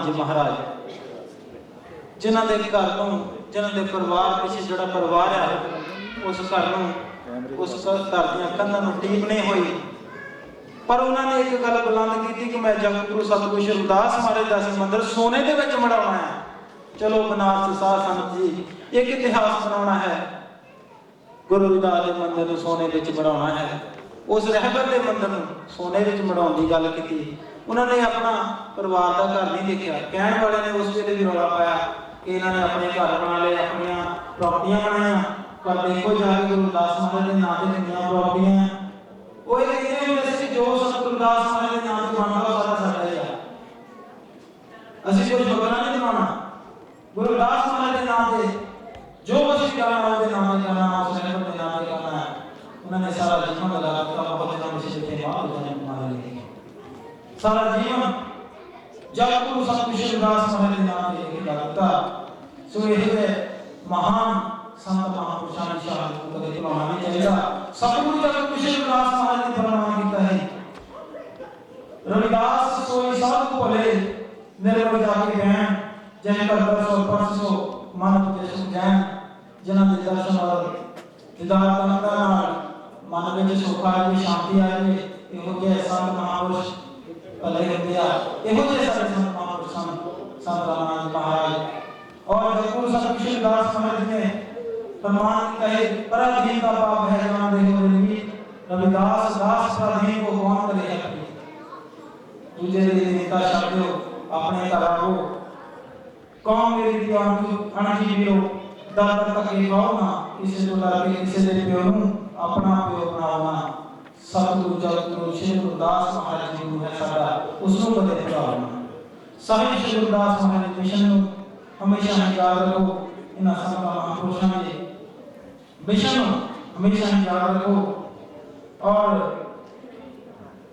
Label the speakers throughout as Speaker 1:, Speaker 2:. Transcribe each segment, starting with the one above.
Speaker 1: जी महाराज जिन्हां दे घर नूं जिन्हां दे परिवार पिछे जिहड़ा परिवार है उस घर नूं उस घर दीआं कंधां नूं टीप नहीं हुई, पर उन्होंने एक गल बुलंद की कि मैं जगत गुरु सतगुरु श्री रविदास महाराज का मंदिर सोने के विच मढ़ाउणा है। चलो बनारस साध संगत जी एक इतिहास बनाना है, गुरु रविदास के मंदिर को सोने में मढ़ाउणा है। उस रहबर के मंदिर को सोने में मढ़ाउण की गल की। उन्होंने अपना परिवार का घर नहीं देखा, कहण वाले ने उस वेले भी रौला पाया कि इन्होंने अपने घर बना ले, अपन प्रॉपर्टियां बनाई, पर देखो जाके गुरु रविदास महाराज के नाम से कितनी प्रॉपर्टियां हैं। वो ये कहते हैं कि जो सतगुरु रविदास महाराज के नाम से बनता वो सारा साडा ही है, असं कोई बकरा नहीं बनाना। गुरु रविदास महाराज के नाम से जो असं करना उसके नाम से करना, उस रहबर के नाम से करना है। उन्होंने सारा जीवन लगा दिया, बहुत दिनों में से सारा जीवन जब गुरु सतगुरु श्री रविदास महाराज के नाम से लगा दिया। सो ये महान संत महापुरुषों की शहादत को कभी भुलाना नहीं चाहिए। सतगुरु सतगुरु श्री रविदास महाराज ने फरमान किया है, रविदास सोई साधु भले निर्मल जाके बहन, जिनका दर्श और परस हो मन तुझे सुख जैन। जिन्हां दे दर्शन और दीदार करने नाल मन विच सुख आए, शांति आए, इहो जिहे संत महापुरुष भले होंदे आ। इहो जिहे सारे संत महापुरुष संत रामनाथ महाराज और गुरु सतगुरु श्री रविदास महाराज ने फरमान किया है, पराधीन का पाप है जान दे हो रविदास दास पराधीन को कौन करे अपनी। दूजे नेता शब्द अपने घरा को कौन मेरी दीवान को अणजी वीरो दर तक के खाओ ना, किसी को डर के किसी दे प्यो नूं अपना प्यो बनाओ ना। सतगुरु जगतगुरु श्री रविदास महाराज जी गुरु है साडा, उसनूं कदे भुलाओ ना। साहिब श्री रविदास महाराज मिशन नूं हमेशा याद रखो, इन्हां संत महापुरुषां दे मिशन हमेशा याद रखो। और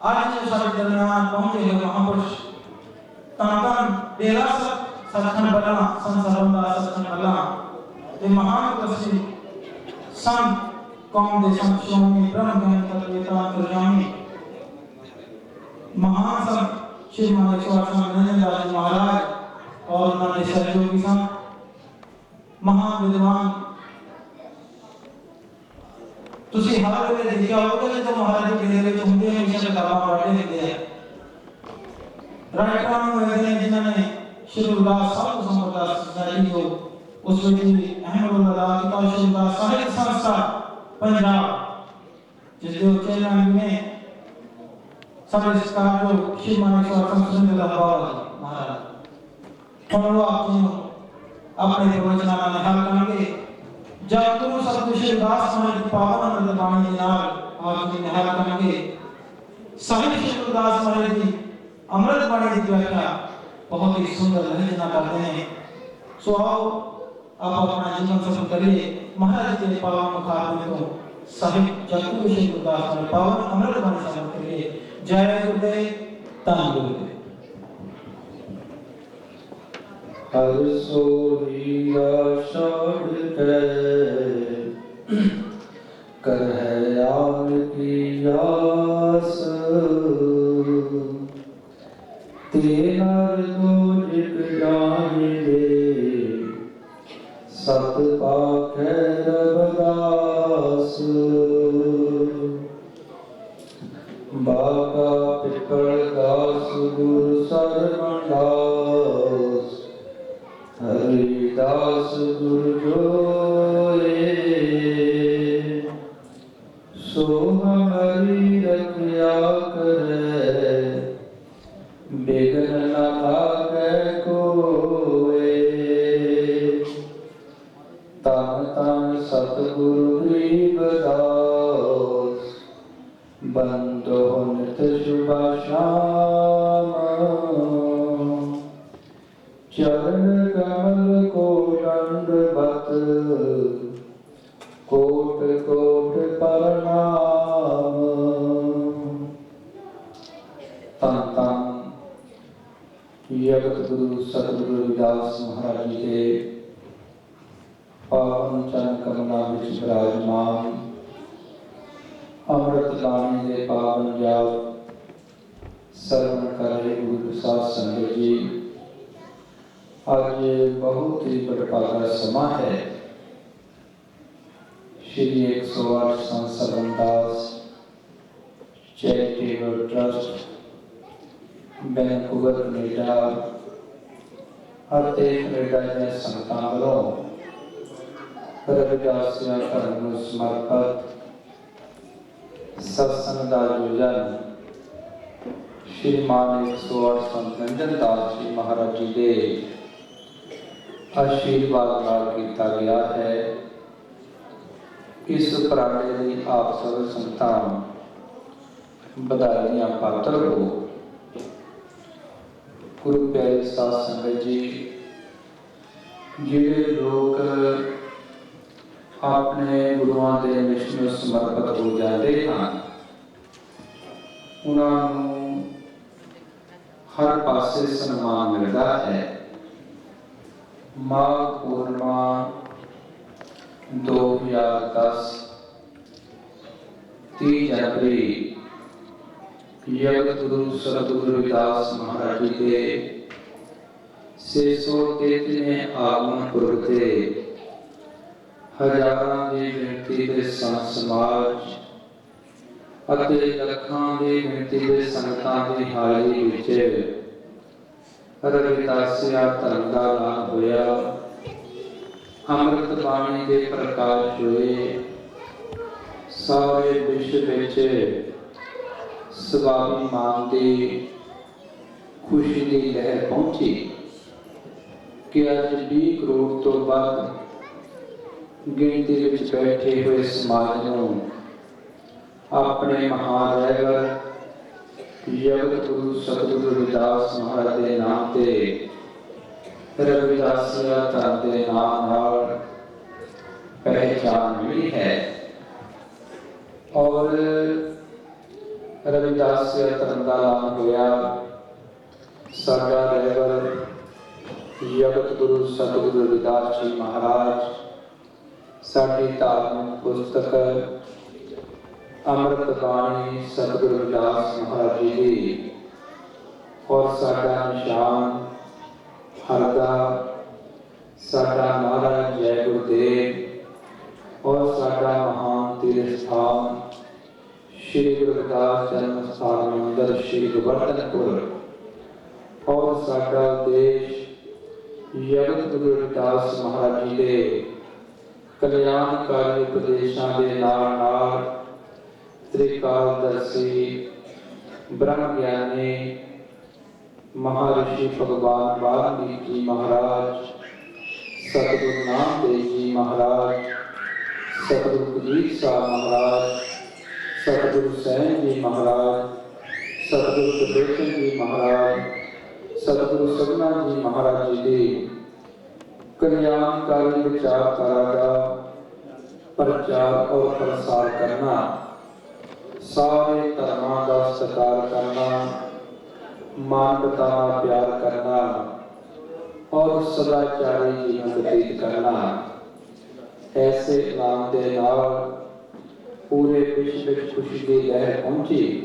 Speaker 1: आज जो सारे दरमियान पहुंचे हुए महापुरुष तन डेरा सचखंड बल्ला संत सरवणदास सचखंड बल्ला ये महान तपस्वी संत कौम दे संत श्रोमणी ब्रह्म ज्ञान तत्ववेता अंतर्यामी महान संत श्री मानेश्वर नंदन दास जी महाराज और उन्होंने सहयोगी संत महान विद्वान। तुसी हर वेले देखिया होगा कि जो महाराज के डेरे विच हुंदे हमेशा किताबां पढ़दे हुंदे हैं। राइटरां ने जिन्होंने श्री रविदास साधु संप्रदा सोसाइटी को उस विच अहम रोल अदा किया। श्री रविदास साहित्य संस्था पंजाब जिसके चेयरमैन ने सारे सरकार जो श्री मानेश्वर संत महाराज और वो अपने प्रवचनां में हल करेंगे। जब गुरु सतगुरु श्री रविदास महाराज की पावन अमृत बाणी के नाल आप जी निहाल करेंगे। साहिब श्री रविदास महाराज जी अमृत बाणी की व्याख्या बहुत ही सुंदर लहजे नाल करते हैं। सो आओ आप अपना जीवन सफल करिए महाराज के पावन मुखारबिंद को साहिब जगतगुरु श्री रविदास महाराज पावन अमृत बाणी सफल करिए। जय गुरुदेव धन गुरुदेव।
Speaker 2: हर सोहिया छोड़ के कर है आन की आस, तेनर दो जिक जाने सत पाखे रविदास। बाबा पिपल दास गुरु सरवणदास, हरिदास गुरु जोए। सो हमारी रखिया करे बिघन न भागे कोए। तन तन सतगुरु गरीबदास, बंदो नित शुभ श्याम। चरण कमल को दंडवत कोट कोट प्रणाम। तन तन जगत गुरु सतगुरु रविदास महाराज जी के पावन चरण कमलों में विराजमान अमृत बाणी के पावन जाप श्रवण कर रहे गुरु प्रसाद संगत जी, ਅੱਜ ਬਹੁਤ ਹੀ ਬੜਭਾਗਾ ਸਮਾਂ ਹੈ। ਸ਼੍ਰੀ 108 ਸੰਤ ਸਰਵਨਦਾਸ ਚੈਰੀਟੇਬਲ ਟਰਸਟ ਵੈਨਕੂਵਰ ਕੈਨੇਡਾ ਅਤੇ ਕੈਨੇਡਾ ਦੀਆਂ ਸੰਗਤਾਂ ਵੱਲੋਂ ਰਵਿਦਾਸੀਆ ਧਰਮ ਨੂੰ ਸਮਰਪਿਤ ਸਤਸੰਗ ਦਾ ਆਯੋਜਨ ਸ਼੍ਰੀਮਾਨ 108 ਸੰਤ ਨਿਰੰਜਨ ਦਾਸ ਜੀ ਮਹਾਰਾਜ ਜੀ ਦੇ ਆਸ਼ੀਰਵਾਦ ਨਾਲ ਕੀਤਾ ਗਿਆ ਹੈ। ਇਸ ਉਪਰਾਲੇ ਲਈ ਆਪ ਸਭ ਸੰਗਤਾਂ ਵਧਾਈ ਦੀਆਂ ਪਾਤਰ ਹੋ। ਗੁਰੂ ਪਿਆਰੇ ਸਾਧ ਸੰਗਤ ਜੀ, ਜਿਹੜੇ ਲੋਕ ਆਪਣੇ ਗੁਰੂਆਂ ਦੇ ਮਿਸ਼ਨ ਨੂੰ ਸਮਰਪਿਤ ਹੋ ਜਾਂਦੇ ਹਨ, ਉਹਨਾਂ ਨੂੰ ਹਰ ਪਾਸੇ ਸਨਮਾਨ ਮਿਲਦਾ ਹੈ। ਮਾਘ ਪੂਰਨਿਮਾ 2010 30 ਜਨਵਰੀ ਜਗਤ ਗੁਰੂ ਸਤਿਗੁਰੂ ਰਵਿਦਾਸ ਮਹਾਰਾਜ ਜੀ ਦੇ 633ਵੇਂ ਆਗਮਨ ਪੁਰਬ ਤੇ ਹਜ਼ਾਰਾਂ ਦੀ ਗਿਣਤੀ ਦੇ ਸੰਤ ਸਮਾਜ ਅਤੇ ਲੱਖਾਂ ਦੀ ਗਿਣਤੀ ਦੇ ਸੰਗਤਾਂ ਦੀ ਹਾਜ਼ਰੀ ਵਿੱਚ ਰਵਿਦਾਸੀਆ ਧਰਮ ਦਾ ਐਲਾਨ ਹੋਇਆ। ਅੰਮ੍ਰਿਤ ਬਾਣੀ ਦੇ ਪ੍ਰਕਾਸ਼ ਹੋਏ। ਸਾਰੇ ਵਿਸ਼ਵ ਵਿੱਚ ਸਵਾਭਿਮਾਨ ਦੀ ਖੁਸ਼ੀ ਦੀ ਲਹਿਰ ਪਹੁੰਚੀ ਕਿ ਅੱਜ 20 ਕਰੋੜ ਤੋਂ ਵੱਧ ਗਿਣਤੀ ਵਿੱਚ ਬੈਠੇ ਹੋਏ ਸਮਾਜ ਨੂੰ ਆਪਣੇ ਮਹਾਨ ਰਹਿਬਰ ਜਗਤ ਗੁਰੂ ਸਤਿਗੁਰੂ ਰਵਿਦਾਸ ਮਹਾਰਾਜ ਦੇ ਨਾਮ ਤੇ ਰਵਿਦਾਸੀਆ ਧਰਮ ਦੇ ਨਾਮ ਨਾਲ ਪਹਿਚਾਨ ਮਿਲੀ ਹੈ ਔਰ ਰਵਿਦਾਸੀਆ ਧਰਮ ਦਾ ਐਲਾਨ ਹੋਇਆ। ਸਾਡਾ ਰਹਿਬਰ ਜਗਤ ਗੁਰੂ ਸਤਿਗੁਰੂ ਰਵਿਦਾਸ ਜੀ ਮਹਾਰਾਜ ਸਾਡੀ ਧਾਰਮਿਕ ਪੁਸਤਕ ਅੰਮ੍ਰਿਤ ਬਾਣੀ ਸਤਿਗੁਰੂ ਰਵਿਦਾਸ ਮਹਾਰਾਜ ਜੀ ਦੀ ਔਰ ਸਾਡਾ ਨਿਸ਼ਾਨ ਹਰਦਾ ਸਾਡਾ ਮਹਾਰਾਜ ਜੈ ਗੁਰਦੇਵ ਔਰ ਸਾਡਾ ਮਹਾਨ ਤੀਰਥ ਸਥਾਨ ਸ਼੍ਰੀ ਗੁਰੂ ਰਵਿਦਾਸ ਜਨਮ ਸਥਾਨ ਮੰਦਰ ਸ਼੍ਰੀ ਗੋਵਰਧਨਪੁਰ ਔਰ ਸਾਡਾ ਦੇਸ਼ ਜਗਤ ਗੁਰੂ ਰਵਿਦਾਸ ਮਹਾਰਾਜ ਜੀ ਦੇ ਕਲਿਆਣਕਾਰੀ ਉਪਦੇਸ਼ਾਂ ਦੇ ਨਾਲ ਨਾਲ ਤ੍ਰਿਕਾਲਦਰਸ਼ੀ ਬ੍ਰਹਮ ਗਿਆਨੀ ਮਹਾਰਿਸ਼ੀ ਭਗਵਾਨ ਵਾਲਮੀਕ ਜੀ ਮਹਾਰਾਜ, ਸਤਿਗੁਰੂ ਨਾਮਦੇਵ ਜੀ ਮਹਾਰਾਜ, ਸਤਿਗੁਰੂ ਕਬੀਰ ਸਾਹਿਬ ਮਹਾਰਾਜ, ਸਤਿਗੁਰੂ ਸੈਣ ਜੀ ਮਹਾਰਾਜ, ਸਤਿਗੁਰੂ ਸੁਦੇਸ਼ਨ ਜੀ ਮਹਾਰਾਜ, ਸਤਿਗੁਰੂ ਸਭਨਾ ਜੀ ਮਹਾਰਾਜ ਜੀ ਦੀ ਕਲਿਆਣਕਾਰੀ ਵਿਚਾਰਧਾਰਾ ਦਾ ਪ੍ਰਚਾਰ ਔਰ ਪ੍ਰਸਾਰ ਕਰਨਾ, ਸਾਰੇ ਧਰਮਾਂ ਦਾ ਸਤਿਕਾਰ ਕਰਨਾ, ਮਾਨਵਤਾ ਨਾਲ ਪਿਆਰ ਕਰਨਾ ਔਰ ਸਦਾਚਾਰੀ ਜੀਵਨ ਬਤੀਤ ਕਰਨਾ, ਐਸੇ ਐਲਾਨ ਦੇ ਨਾਲ ਪੂਰੇ ਵਿਸ਼ਵ ਵਿੱਚ ਖੁਸ਼ੀ ਦੀ ਲਹਿਰ ਪਹੁੰਚੀ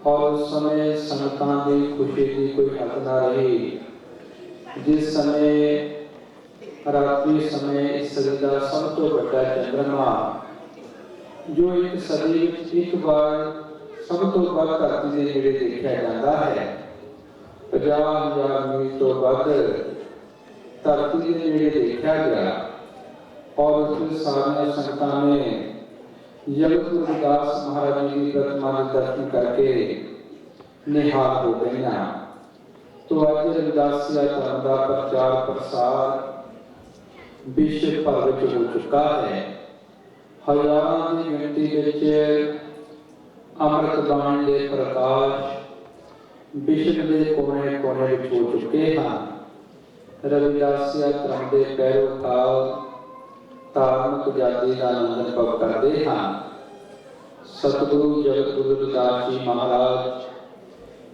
Speaker 2: ਔਰ ਉਸ ਸਮੇਂ ਸੰਗਤਾਂ ਦੀ ਖੁਸ਼ੀ ਦੀ ਕੋਈ ਹੱਦ ਨਾ ਰਹੀ। ਜਿਸ ਸਮੇਂ ਰਾਤਰੀ ਸਮੇਂ ਇਸ ਸਦੀ ਦਾ ਸਭ ਤੋਂ ਵੱਡਾ ਚੰਦਰਮਾ ਜੋ ਇੱਕ ਸਦੀ ਵਿੱਚ ਇੱਕ ਵਾਰ ਸਭ ਤੋਂ ਵੱਧ ਧਰਤੀ ਦੇ ਨੇੜੇ ਦੇਖਿਆ ਜਾਂਦਾ ਹੈ, 50,000 ਮੀਲ ਤੋਂ ਵੱਧ ਧਰਤੀ ਦੇ ਨੇੜੇ ਦੇਖਿਆ ਗਿਆ ਔਰ ਉਸ ਸਾਰੀਆਂ ਸੰਗਤਾਂ ਨੇ ਜਗਤ ਗੁਰੂ ਰਵਿਦਾਸ ਮਹਾਰਾਜ ਜੀ ਦੀ ਪ੍ਰਤਿਮਾ ਦੇ ਦਰਸ਼ਨ ਕਰਕੇ ਨਿਹਾਲ ਹੋ ਗਈਆਂ। तो आज रविदासिया धर्म का प्रचार प्रसार विश्व भर में हो चुका है। हजारों की गिनती अमृत बाणी के प्रकाश विश्व के कोने कोने हो चुके हैं। रविदासिया धर्म के पैरोकार धार्मिक आजादी का आनंद अनुभव करते हैं। सतगुरु जगत गुरु रविदास जी महाराज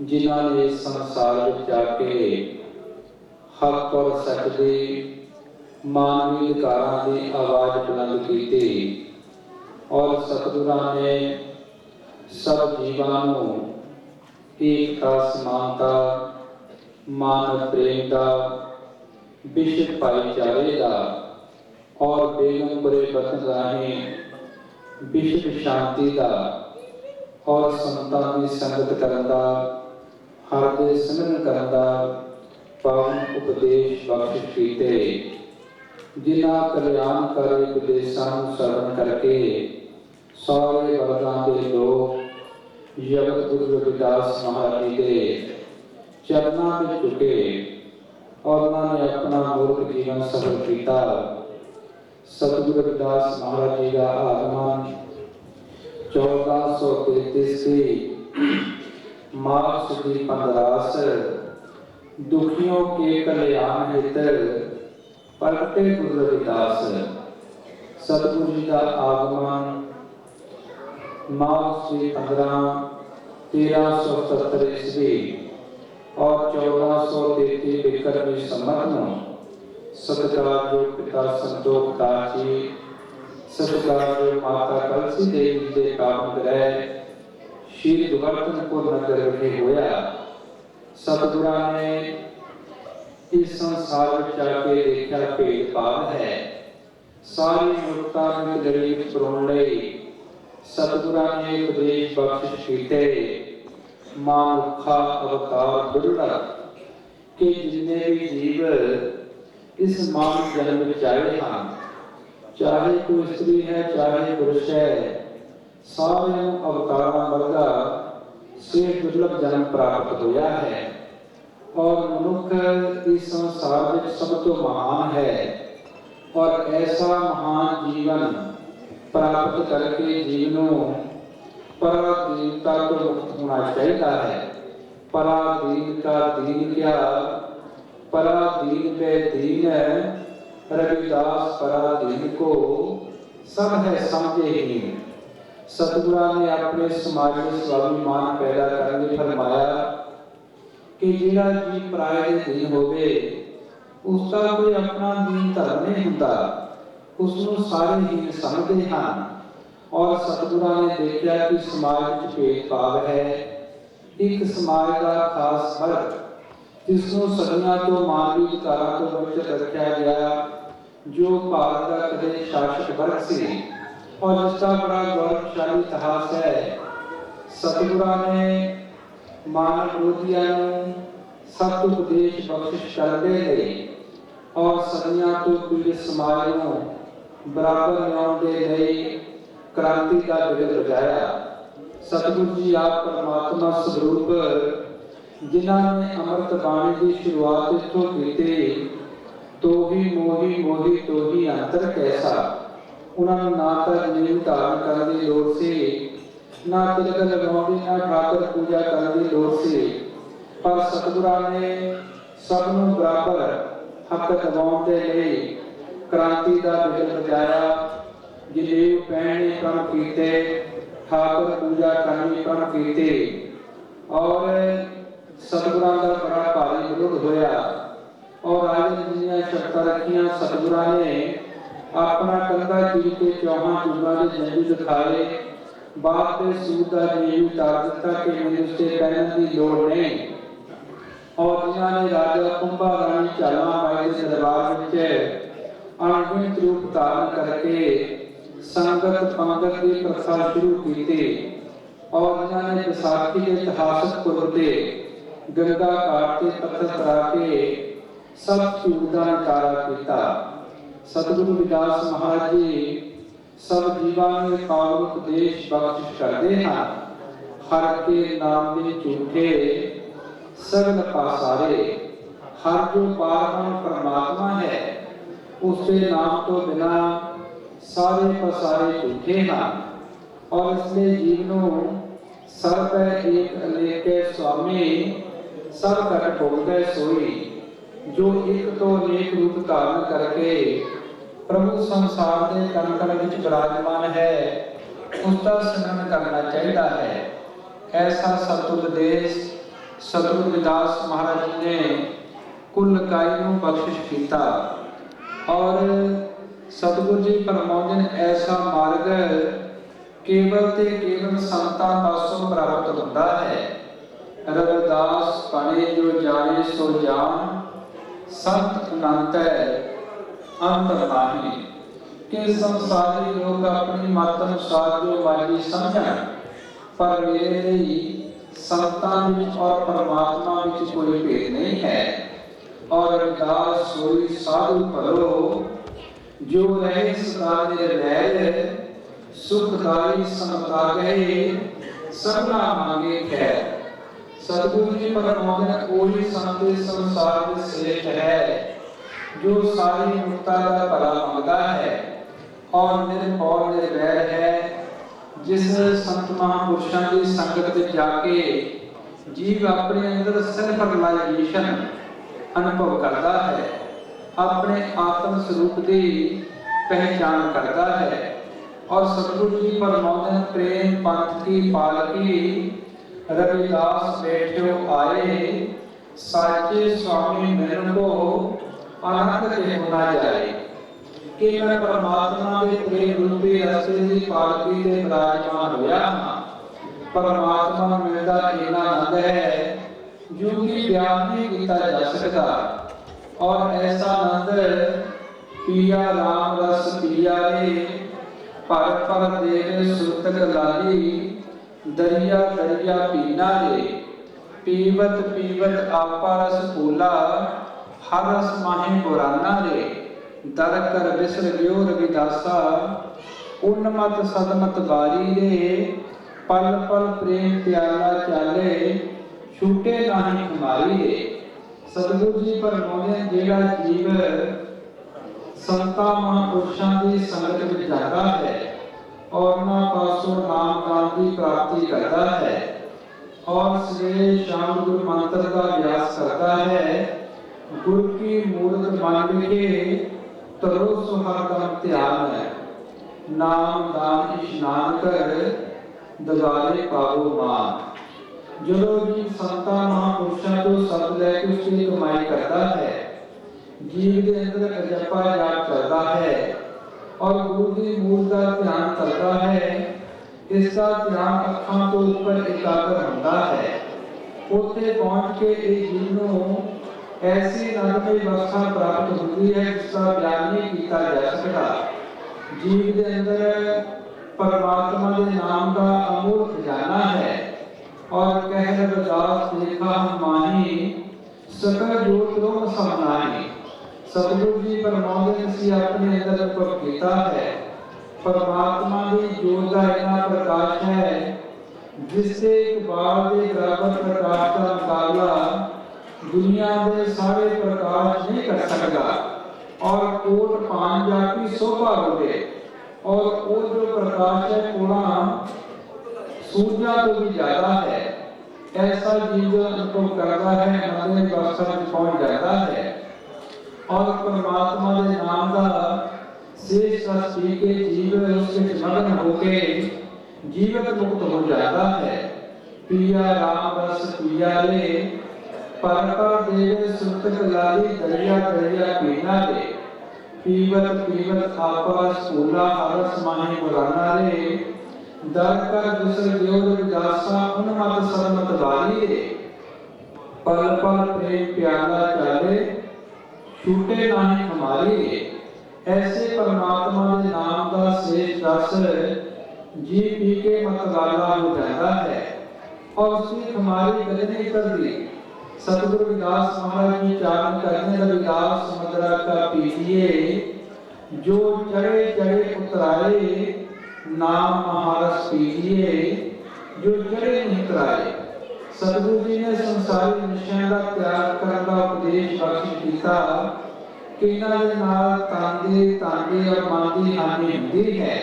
Speaker 2: जिन्होंने इस संसार में जाके हक और सच की मानवी अधिकारों की आवाज बुलंद की थी और सतगुरां ने सब जीवां नूं एकता समानता मानव प्रेम का विश्व भाईचारे का और बेगमपुरे वतन राहें विश्व शांति का और संतां की संगत करन दा हर दे सिमरन करन दा पावन उपदेश बख्श कीते जिन्हां कल्याणकारी उपदेशां नूं सरवण करके सारे वर्गां दे लोग जगत गुरु रविदास महाराज जी के चरणों में झुके और उन्होंने अपना मूर्ख जीवन सफल किया। सतगुरु रविदास महाराज जी का आगमन 1433 की माघ सुदी 15 दुखियों के कल्याण हेतु प्रगटे गुरु रविदास। सतगुरु जी का आगमन माघ सुदी 15 1377 ईस्वी और 1433 विक्रमी संवत में सत्कारयोग पिता संतोख दास जी, सत्कारयोग माता कलसी देवी के पावन ग्रह श्री दुवर्तनपुर नगर में होया। सतगुरा ने इस संसार में जाके देखा भेदभाव है, सारी मनुष्यता में गरीब परोणे सतगुरा ने उपदेश बख्शिश कीते। मानुखा अवतार दुर्लभ के जितने भी जीव इस मानव जन्म में आए हैं, चाहे कोई स्त्री है चाहे पुरुष है, सारे अवतारों वर्गा से दुर्लभ जन्म प्राप्त होया है और मनुष्य इस संसार में सब तो महान है और ऐसा महान जीवन प्राप्त करके जीवनों पराधीनता तो मुक्त होना चाहिए है। पराधीन का दीन क्या, पराधीन पे दीन रविदास पराधीन को सब है समझे ही। सतगुरा ने अपने समाज में स्वाभिमान पैदा करने फरमाया कि जिहड़ा जी पराए दे दीन होवे उसका कोई अपना दीन धर्म नहीं हुंदा, उसनों सारे ही समझते हैं। और सतगुरा ने देखा कि समाज में भेदभाव है, एक समाज का खास वर्ग जिसनों सदियों तो मानवी अधिकारों तो वंचित रखा गया, जो भारत का कदे शासक वर्ग से और जिसका बड़ा गौरवशाली इतिहास है। सतगुरा ने मानव विरोधियों सत्य उपदेश बख्शिश करते गए और सदियों तो पीड़ित समाज को बराबर न्याय दे गए क्रांति का बिगल बजाया। सतगुरु जी आप परमात्मा स्वरूप जिन्होंने अमृत बाणी की शुरुआत इत्थों की, तो ही मोही मोही तो ही अंतर कैसा। उन्होंने ना तो नींव धारण करने की लोड़ से, ना तिलक लगाने, ना ठाकर पूजा करने की लोड़ से, पर सतगुरा ने सबनों बराबर हक दबाने के लिए क्रांति का बिगल बजाया। जनेऊ पहनने प्रण कीते, ठाकुर पूजा करनी प्रण कीते और सतगुरां का बड़ा भारी विरोध होया और राजे जिन्नियां शर्तां रखियां। सतगुरा ने अपना कंधा चीर के चौहां जुगां दे जनेऊ दिखाए, बाद में सूद का जनेऊ उतार दिता कि मैंने उससे पहनने की लोड़ नहीं। और जिन्होंने राजा कुंभा रानी झाला माई के दरबार में अनगिनत रूप धारण करके संगत पंगत की प्रथा शुरू की थी और इन्होंने विसाखी के इतिहासक पुरब से गंगा घाट के पत्थर तरा के सब सूरदा निकारा किया। सतगुरु रविदास महाराज जी सब जीवां में पावन उपदेश बख्शिश करते हैं। हर के नाम में झूठे सगल पासारे, हर जो पारम परमात्मा है उसके नाम तो बिना सारे पसारे झूठे हैं और इसलिए जीवनों सर्व एक अनेक स्वामी सब घट भोग सोई, जो एक तो अनेक रूप धारण करके प्रभु संसार के कण कण विच विराजमान है, उसका स्मरण करना चाहिए है। ऐसा सतुपदेश सतगुरु रविदास महाराज जी ने कुल काई को बख्शिश किया और सतगुरु जी फरमाते हैं ऐसा मार्ग केवल ते केवल संतां पासों प्राप्त होता है। रविदास पढ़े जो जाने सो जान, संत अनंत है अंत नाही। कि संसारी लोग अपनी मत अनुसार जो मर्जी समझन, पर मेरे लिए संतां विच और परमात्मा विच कोई भेद नहीं है। और रविदास सोई साधु भलो, जो रहे सदा निर्वैर, सुखदाई समतागे सबना मांगे खैर। सतगुरु जी फरमाते हैं कोई संत संसार में श्रेष्ठ है जो सारी मुक्ता का भला मंगता है और निर्भय निर्वैर है। जिस संत महापुरुषों की संगत में जाके जीव अपने अंदर सेल्फ रियलाइजेशन अनुभव करता है, अपने आत्म स्वरूप की पहचान करता है। और सतगुरु जी फरमाते हैं प्रेम पंथ की पालकी, रविदास बैठो आए, साचे स्वामी मिलन को आनंद के होना जाए। कि मैं परमात्मा के प्रेम रूपी रस्ते की पालकी से विराजमान होया हां। परमात्मा मिलदा इना आनंद है जो कि बयान नहीं किया जा सकता। और ऐसा आनंद पिया राम रस पिया रे, पर पर देवे सुरत लाली, दरिया दरिया पीना रे। पीवत पीवत आपा रस फूला, हर रस माहे पुराना रे। दर कर बिसर गयो रविदासा, उन्मत सदमत बारी रे। पल पल प्रेम प्याला चाले, छूटे नाही कुमारी रे। सतगुरु जी फरमाते जेड़ा जीव संतां महापुरुषां की संगत में जाता है और उन्हां पासों नाम दान की प्राप्ति करता है और सवेरे शाम गुरु मंत्र का अभ्यास करता है, गुरु की मूर्त मान के तरो सुहागम ध्यान है। नाम दान इशनान कर दवारे पावो मान। जो जी संतां महापुरुषों को सद लैके उसकी कमाई करता है, जीव के अंदर अजपा जाप चलता है और गुरु की मूर्त का ध्यान करता है। इसका ध्यान अखां तो ऊपर एकाग्र होता है। उत्थे पहुंच के एक जीव को ऐसी आनंदमय अवस्था प्राप्त होती है जिसका बयान नहीं किया जा सकता। जीव के अंदर परमात्मा के नाम का अमूल खजाना है। और कह रविदास देखा हम माही, सकल जोत रोम समाही। सतगुरु जी फरमाते हैं अपने अंदर अनुभव किया है, परमात्मा की जोत का इतना प्रकाश है जिससे एक बाल के बराबर प्रकाश का मुकाबला दुनिया में सारे प्रकाश नहीं कर सकता। और कोट पान जाती शोभा होवे, और वो जो प्रकाश है पूरा सूर्या तो भी ज्यादा है। ऐसा जीव अनुभव करता है, मंदिर अवस्था में पहुंच जाता है और परमात्मा के नाम का शेष रस पी के जीव उसके मगन होके जीवन मुक्त हो जाता है। पिया राम रस पिया रे, पर पर देवे सुरत लाली, दरिया दरिया पीना रे। पीवत पीवत आपा स्कूला, हरस माही पुराना रे। दर कर दूसर देव रविदासा, उन्मत सदमत बारी रे। पल पल प्रेम प्याला चाले, छूटे नाही हमारी रे। ऐसे परमात्मा के नाम का शेष रस जी पी के मतवाला हो जाता है और उसकी हमारी गले नहीं कर दी। सतगुरु रविदास महाराज जी चारण करने रविदास समुद्रा का पीजिए, जो चढ़े चढ़े उतराए नाम महारस पीजिए, जो चढ़े नहीं उतराए। सतगुरु जी ने संसारी नशਿਆਂ का त्याग करने का उपदेश बख्श किया कि इन्हां दे नाल तांदे तांदे और मन की हानि होती है।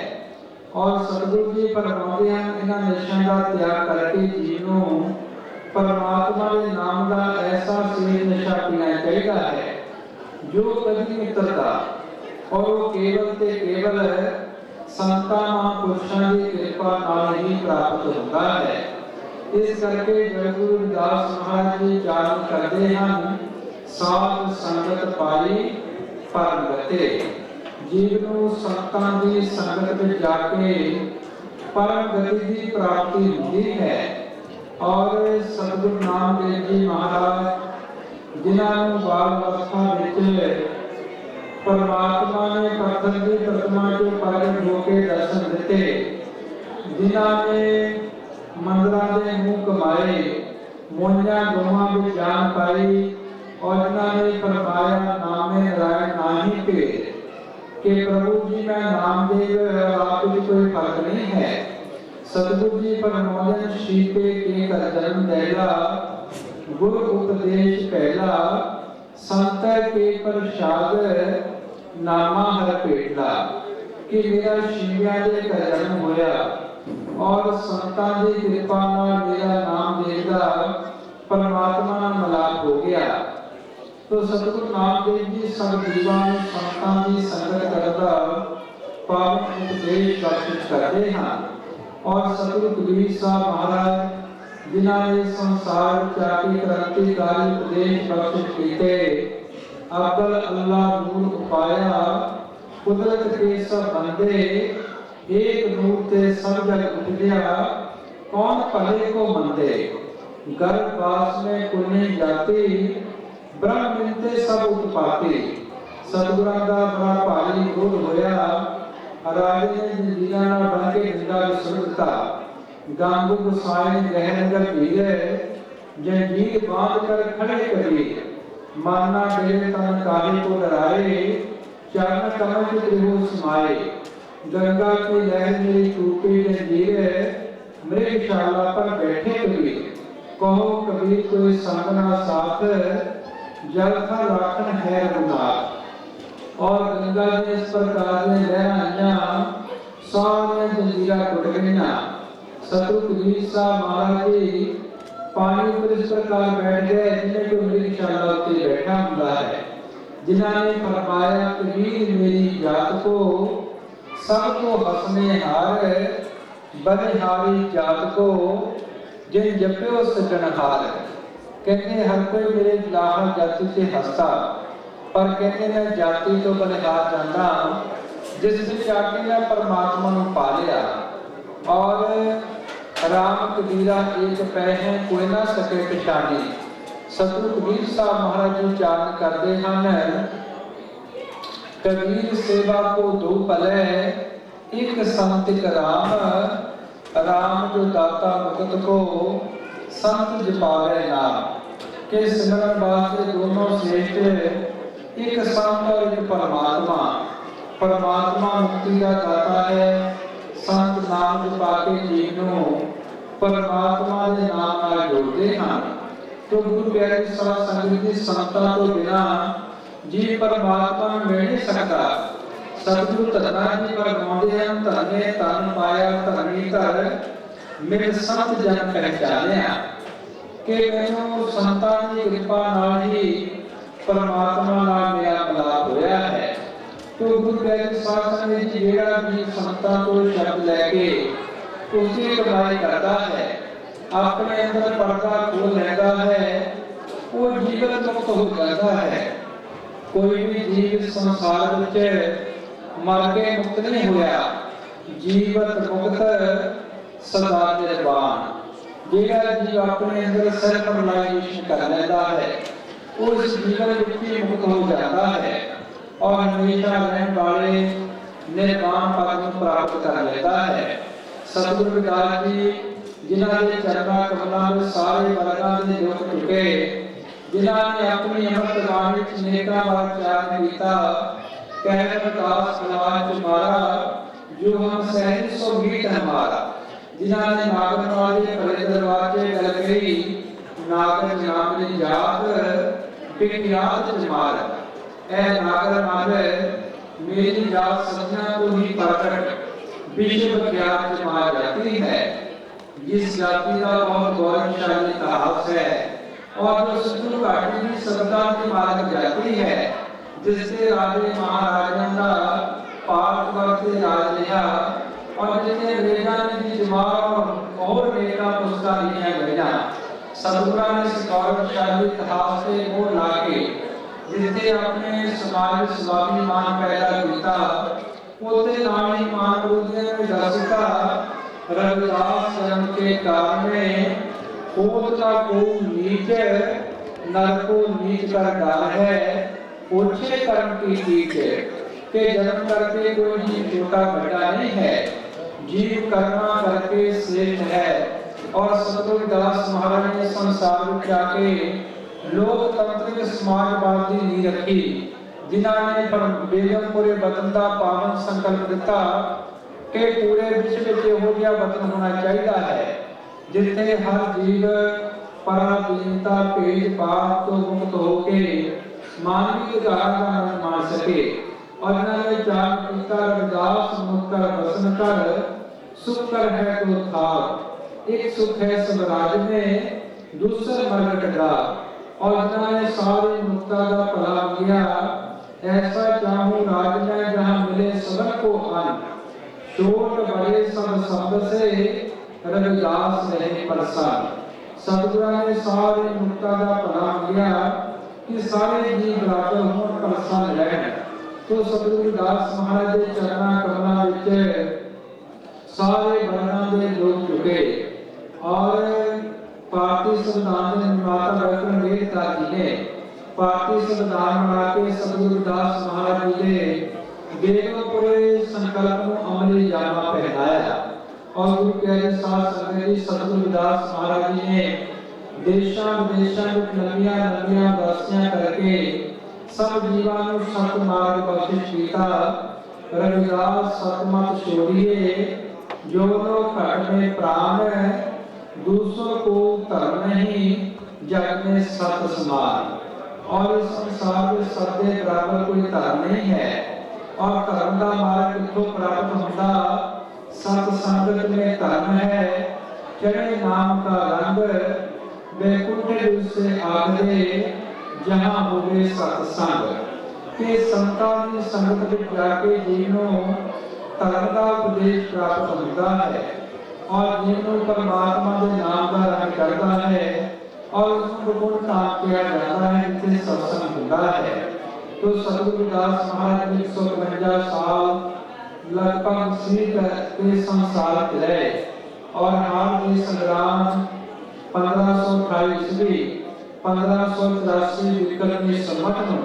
Speaker 2: और सतगुरु जी फरमाते हैं इन्हां नशਿਆਂ का त्याग करके जीव नूं परमात्मा के नाम का ऐसा शेष नशा पीना चाहिए है जो कभी नहीं उतरता। और वो केवल ते केवल संतां महापुरुषों की कृपा नाल ही प्राप्त होता है। इस करके गुरु रविदास महाराज जी चारण करते हैं, साध संगत पाई परम गते। जीव नूं संतां की संगत में जाके परम गति की प्राप्ति होती है। और सतगुरु नामदेव जी महाराज जिन्हां नूं बाल अवस्था विच परमात्मा ने पत्थर की प्रतिमा के प्रगट होके दर्शन दिते, जिन्हां ने मंदिरां दे मुंह कमाए, मोइयां गौवां विच जान पाई और जिन्हां ने फरमाया नामे नारायण नाहि भेद कि प्रभु जी मैं नामदेव आप में कोई फर्क नहीं है। सतगुरु जी फरमाते शीपे के कर जन्म देगा, गुरु उपदेश पहला, संत के प्रसाद नामा हर पेटला। कि मेरा शिविया दे का जन्म होया और संतां दी कृपा नाल मेरा नाम देगा परमात्मा नाल मिलाप हो गया। तो सतगुरु नामदेव जी सब जीवां नूं संतां दी संगत करदा पावन उपदेश बख्शिश करते हैं। और सतगुरु कबीर साहब महाराज जिन्हां ने संसार त्यागी क्रांतिकारी उपदेश बख्शिश कीते, अव्वल अल्लाह नूर उपाया, कुदरत के सब बंदे, एक नूर ते सब जग उपजया, कौन भले को मंदे, गर्भवास में कुनी जाति, ब्रह्म मिलते सब उत्पाती। सतगुरां दा बड़ा भारी क्रोध होया, राजे ने जंजीरां नाल बन के गंगा विच सुट दिता। गांगू गोसाई ने गहनगर पीरे जंजीर बांध कर खड़े करिए, मारना बेरे तन काहे को डराए, चरण कमल के त्रिभुज समाए। गंगा की लहर मेरी टूटी जंजीर, मृगशाला पर बैठे कबीर, कहो कबीर कोई संग ना साथ, जल थल राखन है रघुनाथ। और गंगा ने इस प्रकार ने लहराइया, सारे जंजीरा टूट गईया। सतगुरु कबीर साहब महाराज जी पानी पर इस प्रकार बैठ गए जिन्हें को मृगशाला उत्ते बैठा हुंदा है, जिन्हां ने फरमाया कबीर मेरी जात को सबको हंसने हार, बलिहारी जात को जिन जप्यो सजनहार। कहते हर कोई मेरे लाहा जाति से हंसता, पर कहते मैं जाति तो बलिहार जाता जिस विच आके मैं परमात्मा नूं पा लिया। और राम कबीरा एक पै है कोई ना सके पछाने। सतगुरु कबीर साहब महाराज जी उच्चारण करते हैं, कबीर सेवा को दो भले, एक संत एक राम, राम जो दाता मुकत को संत जपावे नाम। के सिमरन वास्ते दोनों श्रेष्ठ, एक संत और एक परमात्मा। परमात्मा मुक्ति का दाता है, संत नाम जपा के जीव नूं परमात्मा दे नाम नाल जोड़ते हैं। तो गुरु प्यारी साध संगत जी संतां तो बिना जी परमात्मा नूं मिल नहीं सकता। सतगुरु धरना जी फरमाउंदे हैं, धरने धन पाया धरनी धर, मिल संत जन पहचानिया। कि मैनूं संतां दी कृपा नाल ही परमात्मा नाल मेरा मिलाप होया है। तो गुरु प्यारे साध संगत जी जेड़ा भी संतां तो शब्द लैके उसी कमाई करता है, अपने अंदर पर्दा खोल लेता है, वो जीवन मुक्त हो जाता है। कोई भी जीव संसार विच मर के मुक्त नहीं होया, जीवत मुक्त सदा निर्वाण। जेड़ा जीव अपने अंदर सेल्फ रियलाइजेशन कर लेता है, वो इस जीवन विच ही मुक्त हो जाता है और हमेशा रहने वाले निर्वाण पद को प्राप्त कर लेता है। सतगुरु रविदास जी जिन्हां दे चरणां कमलां में सारे वर्गां दे दुख चुके, जिन्हां ने अपनी अमृत बाणी विच नेकां बार उच्चारण कीता, कह रविदास समाज तुम्हारा जो हम सहज सो मीत हमारा। जिन्हां ने नागन वाले भले दरवाजे गल गई, नागन नाम ने जात विख्यात जमार। ऐ नागर मारे मेरी जात सज्ञा को ही प्रकट, विश्व ज्ञात जमा जाती है। जिस जाति का बहुत गौरवशाली इतिहास है और जो सतगुरु घाटी की सत्ता की मार्ग जाती है, जिससे राजे महाराजा का पाठ करते राज लिया और जिन्हें अंग्रेजा ने जमात और नेका पुरस्कार लिया गया। सतगुरु ने इस गौरवशाली इतिहास से मोह लाके जिससे अपने समाज स्वाभिमान पैदा किया, उसे नाम ही महापुरुषों ने दर्शिका रविदास जन्म के कारण होत ना को नीच नर को नीच कर डाल है, ओछे कर्म की कीच, के जन्म करके कोई जीव छोटा बड़ा नहीं है, जीव कर्मा करके श्रेष्ठ है। और सतगुरुदास महाराज ने संसार में जाके लोकतंत्र समाजवाद की नींह रखी, जिन्होंने बेगमपुरे वतन का पावन संकल्प दिता कि पूरे विश्व में इहो जिहा वतन होना चाहिए है जिथे हर जीव पराधीनता भेदभाव तो मुक्त होके मानवीय अधिकार का आनंद मान सके। और इन्होंने जान पिता रविदास मुक्त कर बसन कर, सुख कर है तो था, एक सुख है स्वराज में, दूसर मरकट का। और इन्होंने सारी मुक्ता का भला किया, ऐसा चाहूं राज में जहां मिले सबन को अन्न, छोट बड़े सब शब्द से रविदास रहे प्रसन्न। सतगुरु ने सारे मुक्ता का भला किया कि सारे जीव बराबर हों प्रसन्न रहन। तो सतगुरुदास महाराज के चरणा कमलों विच सारे वर्णों के लोग झुके और भारतीय संविधान के निर्माता डॉक्टर अम्बेडकर जी ने भारतीय संविधान बना के सतगुरुदास महाराज जी ने बेगमपुरे संकल्प को अमली जामा पहनाया। और गुरु प्यारे साथ संगत जी सतगुरुदास महाराज जी ने देशा विदेशा में लंबिया लंबिया दासियां करके सब जीवां को सत मार्ग बख्शिश किया। रविदास सतमत छोड़िए जो लोग घट में प्राण, दूसरों को धर्म नहीं जग में सत समान। और इस संसार में सबके बराबर कोई धर्म नहीं है। और धर्म का मार्ग कितों प्राप्त होता, सत संगत में धर्म है, चढ़े नाम का रंग, वैकुंठ से आगे जहां होवे सत्संग। के संतां की संगत में जाके जीवों धर्म का उपदेश प्राप्त होता है और जीवों परमात्मा के नाम का रंग करता है और उसको गुण नाम किया जाता है, जिससे सत्संग होता है। तो सतगुरुदास महाराज ने 152 साल लगभग सीख के संसार चले और हाल के संग्राम 1528 ईस्वी 1584 विक्रमी संवत में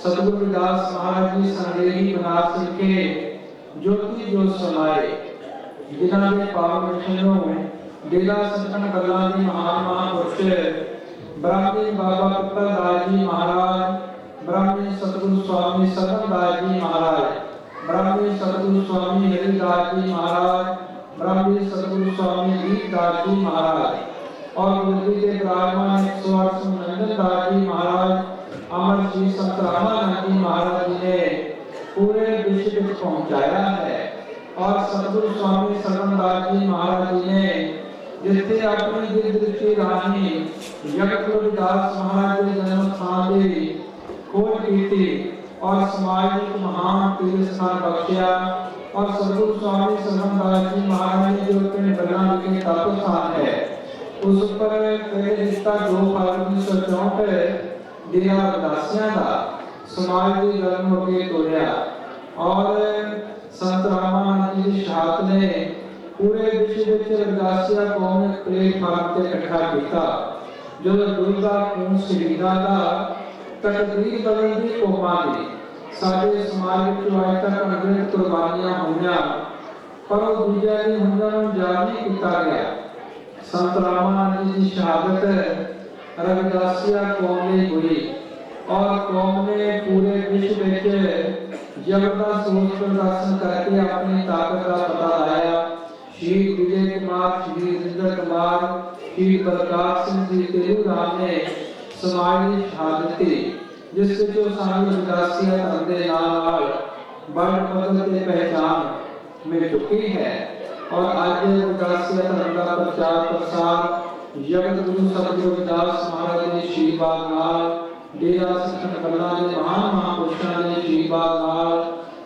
Speaker 2: सतगुरुदास महाराज जी संदेही बनारस के ज्योति जो समाए, जिन्हां दे पावन वचनों डेरा सतन कला दी महान महापुरुष ब्राह्मणी बाबा पिपल दास जी महाराज, ब्राह्मणी सतगुरु स्वामी सदन दास जी महाराज, ब्राह्मणी सतगुरु स्वामी हरिदास जी महाराज, ब्राह्मणी सतगुरु स्वामी दीपदास जी महाराज और गुरुजी के विराजमान 108 नंदन दास जी महाराज, अमर श्री संत रामानंद जी महाराज जी ने पूरे विश्व में पहुंचाया है। और सतगुरु स्वामी सदनदास जी महाराज जी ने जिथे अपनी दिव्य दृष्टि राही जगत गुरुदास महाराज के जन्म स्थान की खोज की थी और समाज एक महान तीर्थ स्थान बख्शिया। और सतगुरु स्वामी सदनदास जी महाराज ने जो पिंड बना के तप स्थान है उस पर पहले रिश्ता 2 फरवरी 1964 डेरा रविदासियां का समाज की जन्म के तोड़िया। और संत रामानंद जी की शहादत ने पूरे विश्व में रविदासिया कौम ने प्लेटफार्म से इकट्ठा किया। जो दुर्गा खून शहीदां का तकदीर बदलती कौमां दी साडे समाज विच अज तक अनगिनत कुर्बानियां होईयां पर वो दूजियां दी हुंदां नूं याद नहीं कीता गया। संत रामानंद जी की शहादत रविदासिया कौम ने हुई और कौम ने पूरे विश्व में जबरदस्त रोष प्रदर्शन करके अपनी ताकत का पता लगाया। शहीद विजय कुमार, शहीद इंद्र कुमार, शहीद बलकार सिंह जी तेलूराम ने समाज की शहादत दी, जिससे जो सारी रविदासिया धर्म के नाल बड़ बदल के पहचान मिल चुकी है। और आज रविदासिया धर्म का प्रचार प्रसार जगत गुरु सतगुरु रविदास महाराज के आशीर्वाद नाल, डेरा सतन कला के महान महापुरुषों के आशीर्वाद नाल,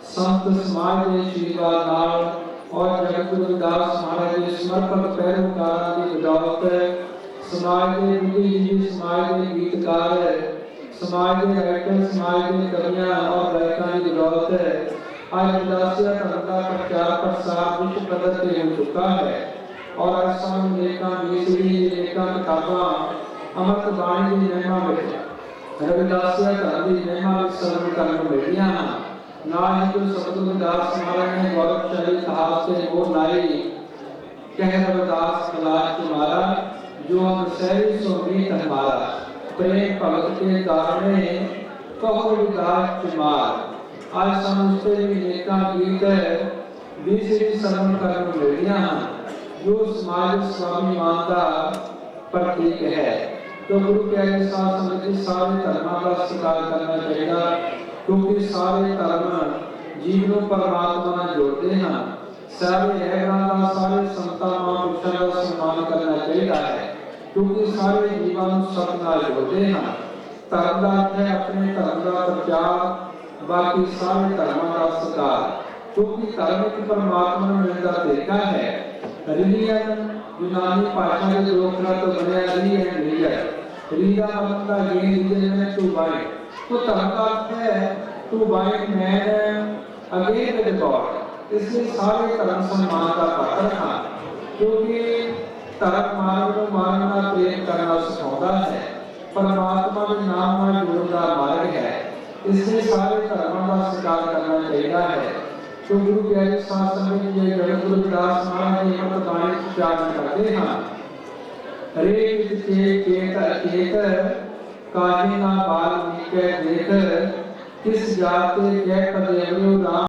Speaker 2: संत समाज के आशीर्वाद नाल और जगत गुरु रविदास महाराज के समर्पक पैरोकारों की बदौलत समाज के बुद्धिजीवी, समाज के गीतकार, समाज के राइटर, समाज के कवियां और गायकों की बदौलत आज रविदासिया धर्म का प्रचार प्रसार विश्व पद्धति हो चुका है। और आज सामने अनेकों किताबां अमृत बाणी की महिमा में रविदासिया धर्म की महिमा में सर्व कर्म मिलिया ना ही जो सतगुरु रविदास महाराज ने गौरवशाली इतिहास से वो लाई कह रविदास कलाश तुम्हारा जो हम सहरी सोमीत हमारा प्रेम भगत के कारणे कहो रविदास तुम्हार आज समझते भी नेका गीत बीसरी सर्व कर्म मिलिया जो समाज स्वामी मानता प्रतीक है। तो गुरु प्यारे साथ संगत जी सारे धर्मां का सत्कार करना चाहिए क्योंकि सारे धर्म जीव को परमात्मा ਨਾਲ जोड़ते हैं। सारे ऐरां का सारे संतां महापुरुषों का सम्मान करना चाहिए है क्योंकि सारे जीवां को सत नाल जोड़ते हैं। धर्म का अर्थ है अपने धर्म का प्रचार बाकी सारे धर्मां का सत्कार क्योंकि धर्म एक परमात्मा ਨੂੰ ਮਿਲਣ ਦਾ ਤਰੀਕਾ है। रिलीजन यूनानी भाषा के दो अक्षर तो बने री एंड रिलीजन रीदा मतलब का ये रिलीजन है टू बाइंड तो धर्म का अर्थ है to bind man again with God. इसलिए सारे धर्म सम्मान का पात्र हैं क्योंकि धर्म मानव को मानव का प्रेम करना सिखाता है परमात्मा के नाम में जुड़ने का मार्ग है। इसलिए सारे धर्मों का स्वीकार करना चाहिए है। तो गुरु प्यारे साथ संगत जी जगत गुरु रविदास महाराज जी अमृत बाणी उच्चारण करते हैं हरे चेत अचेत काहे ना बाल नीके देख किस जाते जय कदेवयो राम